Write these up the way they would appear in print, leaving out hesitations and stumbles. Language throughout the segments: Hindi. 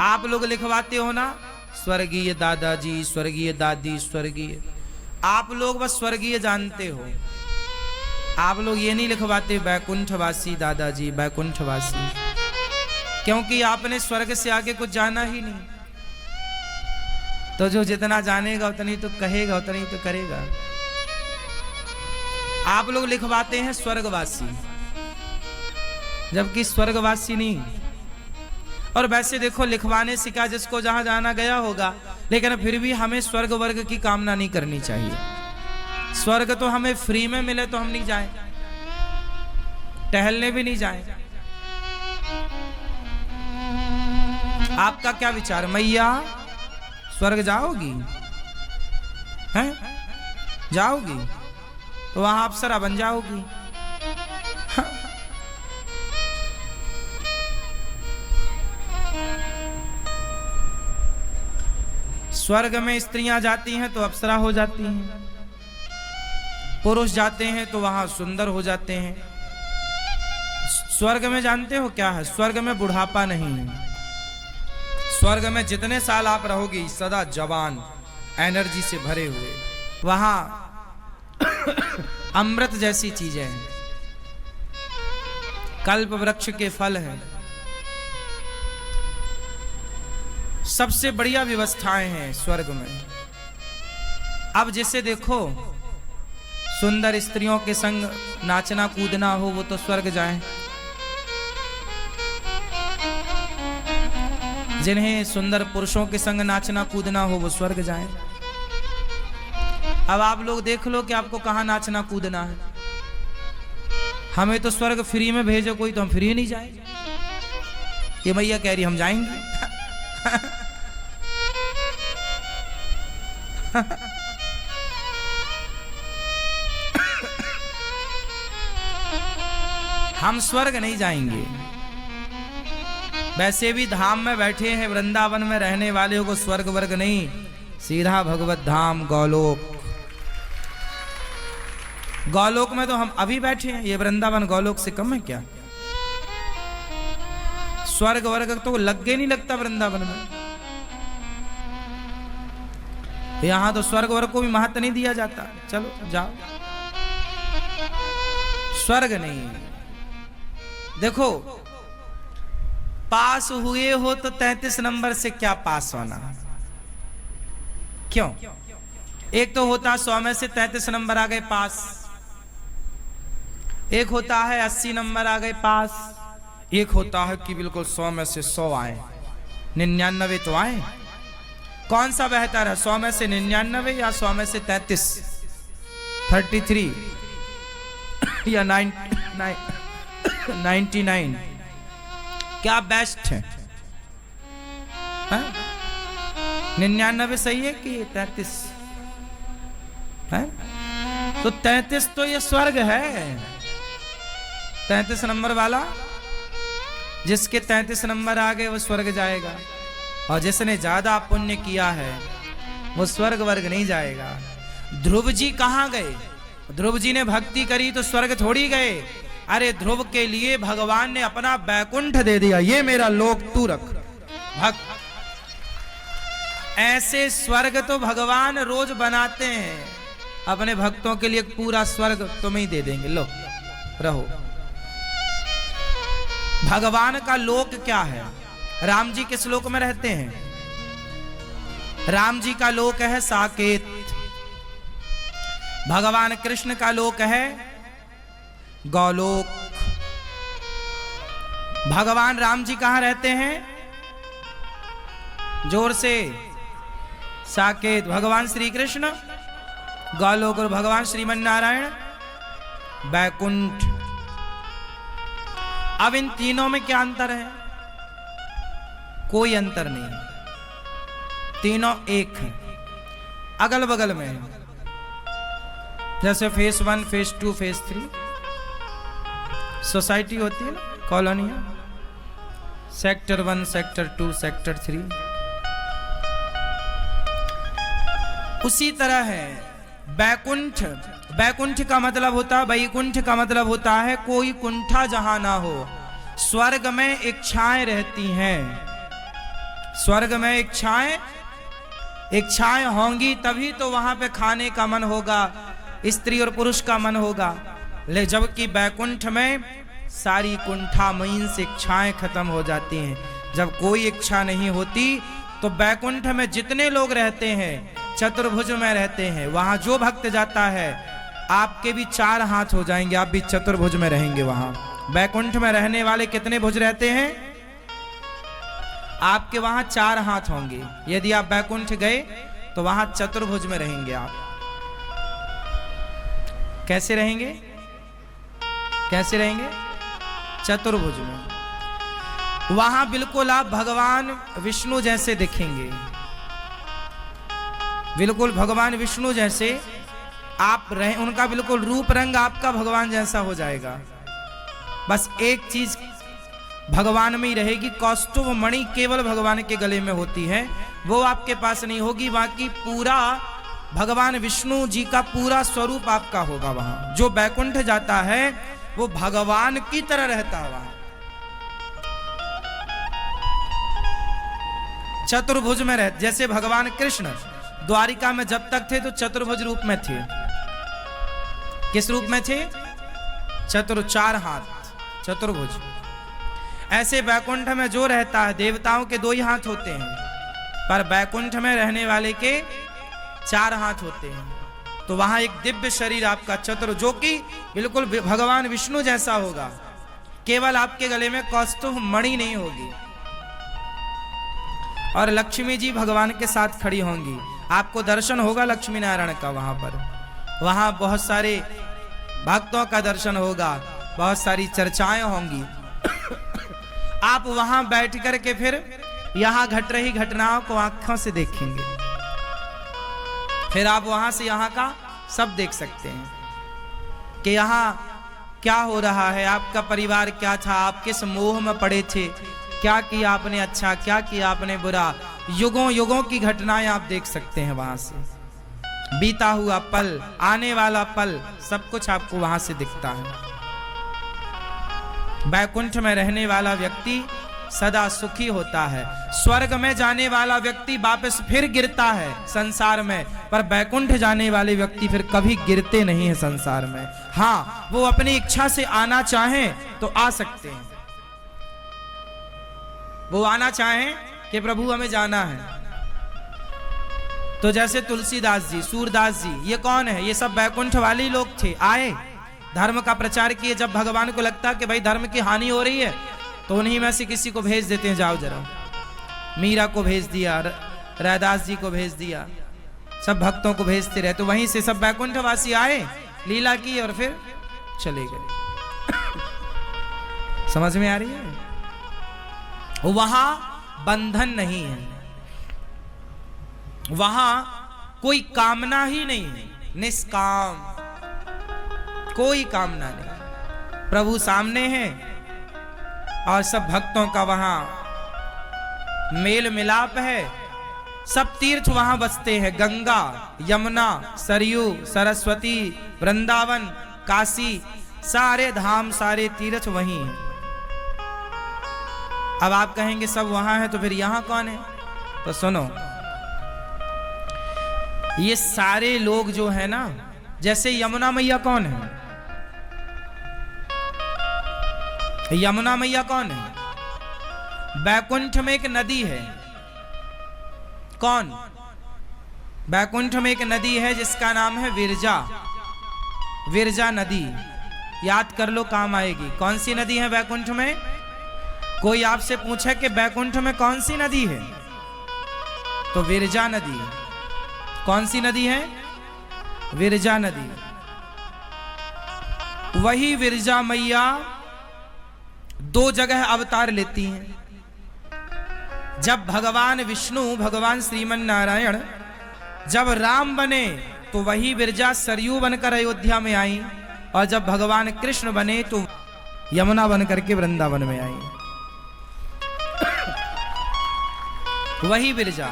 आप लोग लिखवाते हो ना, स्वर्गीय दादाजी, स्वर्गीय दादी, स्वर्गीय, आप लोग बस स्वर्गीय जानते हो। आप लोग ये नहीं लिखवाते बैकुंठवासी दादाजी, बैकुंठवासी, क्योंकि आपने स्वर्ग से आगे कुछ जाना ही नहीं। तो जो जितना जानेगा उतनी तो कहेगा, उतनी तो करेगा। आप लोग लिखवाते हैं स्वर्गवासी, जबकि स्वर्गवासी नहीं। और वैसे देखो, लिखवाने से क्या, जिसको जहां जाना गया होगा, लेकिन फिर भी हमें स्वर्ग वर्ग की कामना नहीं करनी चाहिए। स्वर्ग तो हमें फ्री में मिले तो हम नहीं जाएं, टहलने भी नहीं जाएं। आपका क्या विचार, मैया स्वर्ग जाओगी? हैं? जाओगी तो वहां अप्सरा बन जाओगी। स्वर्ग में स्त्रियां जाती हैं तो अप्सरा हो जाती हैं, पुरुष जाते हैं तो वहां सुंदर हो जाते हैं। स्वर्ग में जानते हो क्या है? स्वर्ग में बुढ़ापा नहीं है। स्वर्ग में जितने साल आप रहोगी सदा जवान, एनर्जी से भरे हुए। वहां अमृत जैसी चीजें हैं, कल्प वृक्ष के फल हैं, सबसे बढ़िया व्यवस्थाएं हैं स्वर्ग में। अब जैसे देखो, सुंदर स्त्रियों के संग नाचना कूदना हो वो तो स्वर्ग जाए, जिन्हें सुंदर पुरुषों के संग नाचना कूदना हो वो स्वर्ग जाए। अब आप लोग देख लो कि आपको कहां नाचना कूदना है। हमें तो स्वर्ग फ्री में भेजो कोई, तो हम फ्री नहीं जाए। ये मैया कह रही हम जाएंगे। हम स्वर्ग नहीं जाएंगे। वैसे भी धाम में बैठे हैं, वृंदावन में रहने वाले को स्वर्ग वर्ग नहीं, सीधा भगवत धाम गोलोक। गोलोक में तो हम अभी बैठे हैं, ये वृंदावन गोलोक से कम है क्या? स्वर्ग वर्ग तो लगे नहीं लगता वृंदावन में। यहां तो स्वर्ग वर्ग को भी महत्व नहीं दिया जाता। चलो जाओ, स्वर्ग नहीं। देखो, पास हुए हो तो 33 नंबर से क्या पास होना? क्यों? एक तो होता 100 में से 33 नंबर आ गए पास, एक होता है 80 नंबर आ गए पास, एक होता है कि बिल्कुल 100 में से 100 आए, 99 तो आए। कौन सा बेहतर है, 100 में से 99 या 100 में से 33, 33 या 99? क्या बेस्ट है? 99 सही है कि 33 है? तो 33 तो ये स्वर्ग है। 33 नंबर वाला, जिसके 33 नंबर आ गए वो स्वर्ग जाएगा, और जिसने ज्यादा पुण्य किया है वो स्वर्ग वर्ग नहीं जाएगा। ध्रुव जी कहां गए? ध्रुव जी ने भक्ति करी तो स्वर्ग थोड़ी गए। अरे ध्रुव के लिए भगवान ने अपना बैकुंठ दे दिया, ये मेरा लोक तू रख। भक्त ऐसे स्वर्ग तो भगवान रोज बनाते हैं, अपने भक्तों के लिए पूरा स्वर्ग तुम्हें ही दे देंगे, लो रहो। भगवान का लोक क्या है? राम जी किस लोक में रहते हैं? राम जी का लोक है साकेत। भगवान कृष्ण का लोक है गोलोक। भगवान राम जी कहां रहते हैं? जोर से, साकेत। भगवान श्री कृष्ण गोलोक, और भगवान श्रीमन नारायण बैकुंठ। अब इन तीनों में क्या अंतर है? कोई अंतर नहीं, तीनों एक हैं, अगल बगल में है। जैसे फेस 1, फेस 2, फेस 3 सोसाइटी होती है ना, कॉलोनियां, सेक्टर 1, सेक्टर 2, सेक्टर 3, उसी तरह है बैकुंठ। बैकुंठ का मतलब होता है, वैकुंठ का मतलब होता है कोई कुंठा जहां ना हो। स्वर्ग में इच्छाएं रहती हैं, स्वर्ग में इच्छाएं होंगी तभी तो वहां पे खाने का मन होगा, स्त्री और पुरुष का मन होगा। ले जबकि बैकुंठ में सारी कुंठामयीन से इच्छाएं खत्म हो जाती हैं। जब कोई इच्छा नहीं होती तो बैकुंठ में जितने लोग रहते हैं चतुर्भुज में रहते हैं। वहां जो भक्त जाता है आपके भी 4 हाथ हो जाएंगे, आप भी चतुर्भुज में रहेंगे। वहां बैकुंठ में रहने वाले कितने भुज रहते हैं? आपके वहां 4 हाथ होंगे। यदि आप बैकुंठ गए तो वहां चतुर्भुज में रहेंगे आप। कैसे रहेंगे? कैसे रहेंगे? चतुर्भुज में। वहां बिल्कुल आप भगवान विष्णु जैसे दिखेंगे, बिल्कुल भगवान विष्णु जैसे आप रहे। उनका बिल्कुल रूप रंग आपका भगवान जैसा हो जाएगा। बस एक चीज भगवान में ही रहेगी, कौस्तुभ मणि केवल भगवान के गले में होती है, वो आपके पास नहीं होगी। बाकी पूरा भगवान विष्णु जी का पूरा स्वरूप आपका होगा। वहां जो बैकुंठ जाता है वो भगवान की तरह रहता है। वहां चतुर्भुज में रह, जैसे भगवान कृष्ण द्वारिका में जब तक थे तो चतुर्भुज रूप में थे। किस रूप में थे? 4 हाथ, चतुर्भुज। ऐसे बैकुंठ में जो रहता है, देवताओं के 2 ही हाथ होते हैं, पर बैकुंठ में रहने वाले के 4 हाथ होते हैं। तो वहां एक दिव्य शरीर आपका जो कि बिल्कुल भगवान विष्णु जैसा होगा। केवल आपके गले में कौस्तुभ मणि नहीं होगी। और लक्ष्मी जी भगवान के साथ खड़ी होंगी। आपको दर्शन होगा लक्ष्मी नारायण का वहां पर। वहां बहुत सारे भक्तों का दर्शन होगा, बहुत सारी चर्चाएं होंगी। आप वहां बैठ कर के फिर यहां घट रही घटनाओं को आंखों से देखेंगे। फिर आप वहां से यहां का सब देख सकते हैं कि यहां क्या हो रहा है, आपका परिवार क्या था, आप किस मोह में पड़े थे, क्या किया आपने अच्छा, क्या किया आपने बुरा। युगों युगों की घटनाएं आप देख सकते हैं वहां से। बीता हुआ पल, आने वाला पल, सब कुछ आपको वहां से दिखता है। बैकुंठ में रहने वाला व्यक्ति सदा सुखी होता है। स्वर्ग में जाने वाला व्यक्ति वापस फिर गिरता है संसार में, पर बैकुंठ जाने वाले व्यक्ति फिर कभी गिरते नहीं है संसार में। हाँ, वो अपनी इच्छा से आना चाहें तो आ सकते हैं। वो आना चाहें कि प्रभु हमें जाना है, तो जैसे तुलसीदास जी, सूरदास जी, ये कौन है? ये सब बैकुंठ वाले लोग थे। आए, धर्म का प्रचार किए। जब भगवान को लगता कि भाई धर्म की हानि हो रही है तो उन्हीं में से किसी को भेज देते हैं, जाओ जरा। मीरा को भेज दिया, रैदास जी को भेज दिया, सब भक्तों को भेजते रहे। तो वहीं से सब बैकुंठवासी आए, लीला की और फिर चले गए। समझ में आ रही है? वहां बंधन नहीं है, वहां कोई कामना ही नहीं है, निष्काम, कोई कामना नहीं। प्रभु सामने है और सब भक्तों का वहां मेल मिलाप है। सब तीर्थ वहां बसते हैं, गंगा, यमुना, सरयू, सरस्वती, वृंदावन, काशी, सारे धाम, सारे तीर्थ वहीं हैं। अब आप कहेंगे सब वहां है तो फिर यहां कौन है? तो सुनो, ये सारे लोग जो है ना, जैसे यमुना मैया कौन है? यमुना मैया कौन है? बैकुंठ में एक नदी है। कौन? बैकुंठ में एक नदी है जिसका नाम है विरजा। विरजा नदी याद कर लो, काम आएगी। कौन सी नदी है बैकुंठ में? कोई आपसे पूछे कि बैकुंठ में कौन सी नदी है, तो विरजा नदी। कौन सी नदी है? विरजा नदी। वही विरजा मैया 2 जगह अवतार लेती हैं। जब भगवान विष्णु, भगवान श्रीमन नारायण जब राम बने तो वही विरजा सरयू बनकर अयोध्या में आई, और जब भगवान कृष्ण बने तो यमुना बनकर के वृंदावन में आई। वही विरजा।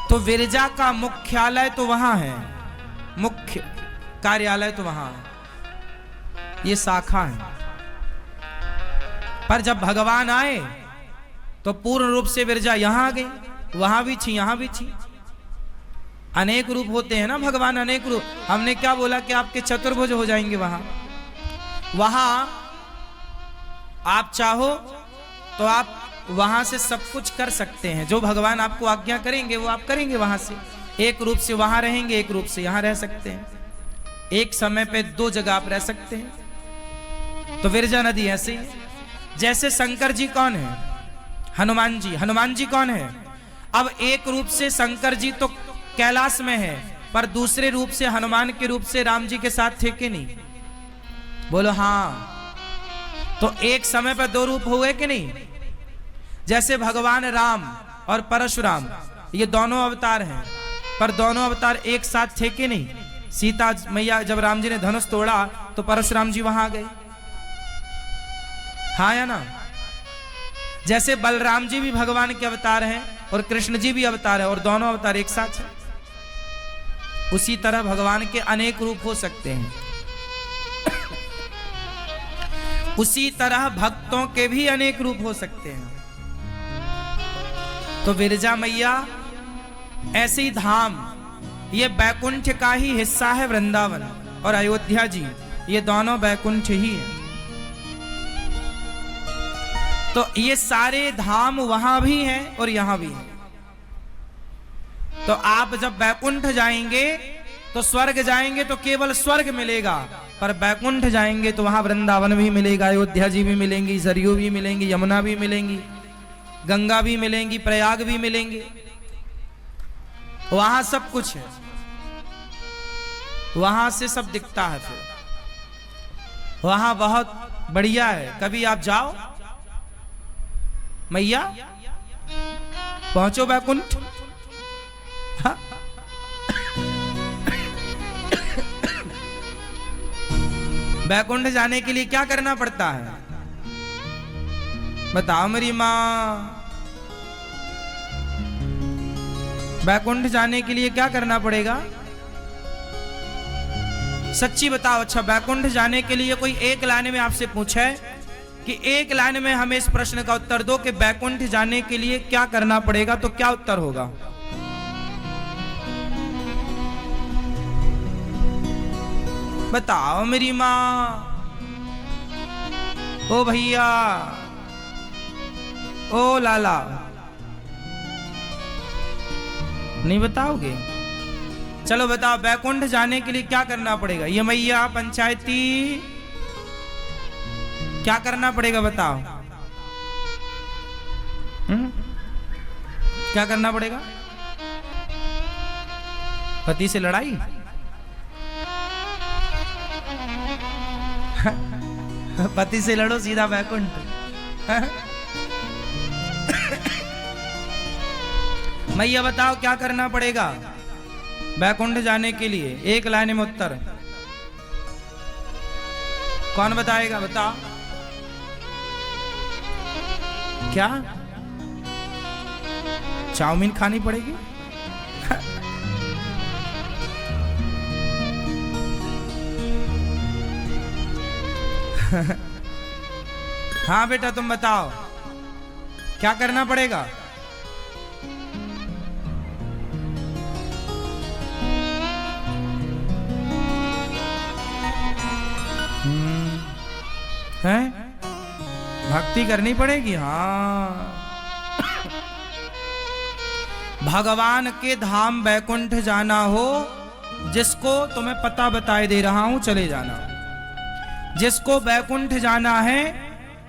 तो विरजा का मुख्यालय तो वहां है, मुख्य कार्यालय तो वहां है, ये शाखा है। पर जब भगवान आए तो पूर्ण रूप से विरजा यहां आ गई। वहां भी छी, यहां भी छी। अनेक रूप होते हैं ना भगवान, अनेक रूप। हमने क्या बोला कि आपके चतुर्भुज हो जाएंगे वहां। वहां आप चाहो तो आप वहां से सब कुछ कर सकते हैं। जो भगवान आपको आज्ञा करेंगे वो आप करेंगे। वहां से एक रूप से वहां रहेंगे, एक रूप से यहां रह सकते हैं। एक समय पे दो जगह आप रह सकते हैं। तो विरजा नदी ऐसे ही है। जैसे शंकर जी कौन है? हनुमान जी। हनुमान जी कौन है? अब एक रूप से शंकर जी तो कैलाश में है, पर दूसरे रूप से हनुमान के रूप से राम जी के साथ थे कि नहीं? बोलो हाँ। तो एक समय पर दो रूप हुए कि नहीं? जैसे भगवान राम और परशुराम, ये दोनों अवतार हैं, पर दोनों अवतार एक साथ थे कि नहीं? सीता मैया जब राम जी ने धनुष तोड़ा तो परशुराम जी वहां गए, हाँ या ना? जैसे बलराम जी भी भगवान के अवतार हैं और कृष्ण जी भी अवतार है, और दोनों अवतार एक साथ हैं। उसी तरह भगवान के अनेक रूप हो सकते हैं। उसी तरह भक्तों के भी अनेक रूप हो सकते हैं। तो विरजा मैया ऐसे ही धाम, ये बैकुंठ का ही हिस्सा है वृंदावन, और अयोध्या जी ये दोनों बैकुंठ ही हैं। तो ये सारे धाम वहां भी हैं और यहां भी हैं। तो आप जब बैकुंठ जाएंगे तो स्वर्ग जाएंगे तो केवल स्वर्ग मिलेगा, पर बैकुंठ जाएंगे तो वहां वृंदावन भी मिलेगा, अयोध्या जी भी मिलेंगी, सरयू भी मिलेंगी, यमुना भी मिलेंगी, गंगा भी मिलेंगी, प्रयाग भी मिलेंगे। वहां सब कुछ है, वहां से सब दिखता है। फिर वहां बहुत बढ़िया है। कभी आप जाओ मैया, पहुंचो बैकुंठ। हाँ? बैकुंठ जाने के लिए क्या करना पड़ता है बताओ मेरी माँ? बैकुंठ जाने के लिए क्या करना पड़ेगा? सच्ची बताओ। अच्छा, बैकुंठ जाने के लिए कोई एक लाइन में आपसे पूछे कि एक लाइन में हमें इस प्रश्न का उत्तर दो कि बैकुंठ जाने के लिए क्या करना पड़ेगा, तो क्या उत्तर होगा? बताओ मेरी माँ। ओ भैया, ओ लाला, नहीं बताओगे? चलो बताओ, बैकुंठ जाने के लिए क्या करना पड़ेगा? ये मैया पंचायती क्या करना पड़ेगा बताओ? क्या करना पड़ेगा? पति से लड़ाई? पति से लड़ो, सीधा बैकुंठ। मैया बताओ क्या करना पड़ेगा बैकुंठ जाने के लिए? एक लाइन में उत्तर कौन बताएगा? बताओ। क्या चाउमीन खानी पड़ेगी? हाँ बेटा, तुम बताओ क्या करना पड़ेगा? हैं? भक्ति करनी पड़ेगी। हाँ, भगवान के धाम बैकुंठ जाना हो, जिसको तुम्हें पता बताए दे रहा हूं, चले जाना। जिसको बैकुंठ जाना है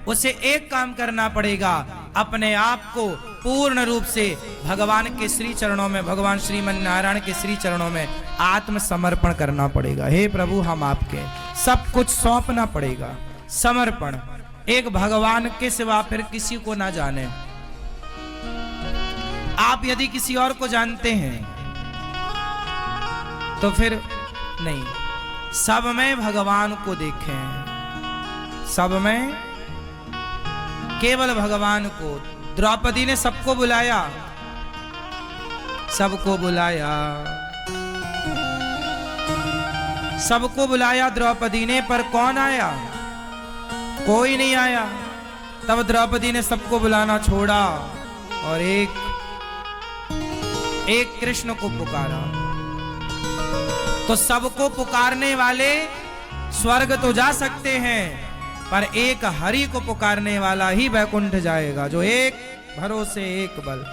उसे एक काम करना पड़ेगा, अपने आप को पूर्ण रूप से भगवान के श्री चरणों में, भगवान श्रीमन नारायण के श्री चरणों में आत्मसमर्पण करना पड़ेगा। हे प्रभु, हम आपके, सब कुछ सौंपना पड़ेगा। समर्पण, एक भगवान के सिवा फिर किसी को ना जाने। आप यदि किसी और को जानते हैं तो फिर नहीं, सब में भगवान को देखें, सब में केवल भगवान को। द्रौपदी ने सबको बुलाया, सबको बुलाया, सबको बुलाया द्रौपदी ने, पर कौन आया? कोई नहीं आया। तब द्रौपदी ने सबको बुलाना छोड़ा और एक एक कृष्ण को पुकारा। तो सबको पुकारने वाले स्वर्ग तो जा सकते हैं, पर एक हरि को पुकारने वाला ही वैकुंठ जाएगा, जो एक भरोसे एक बल।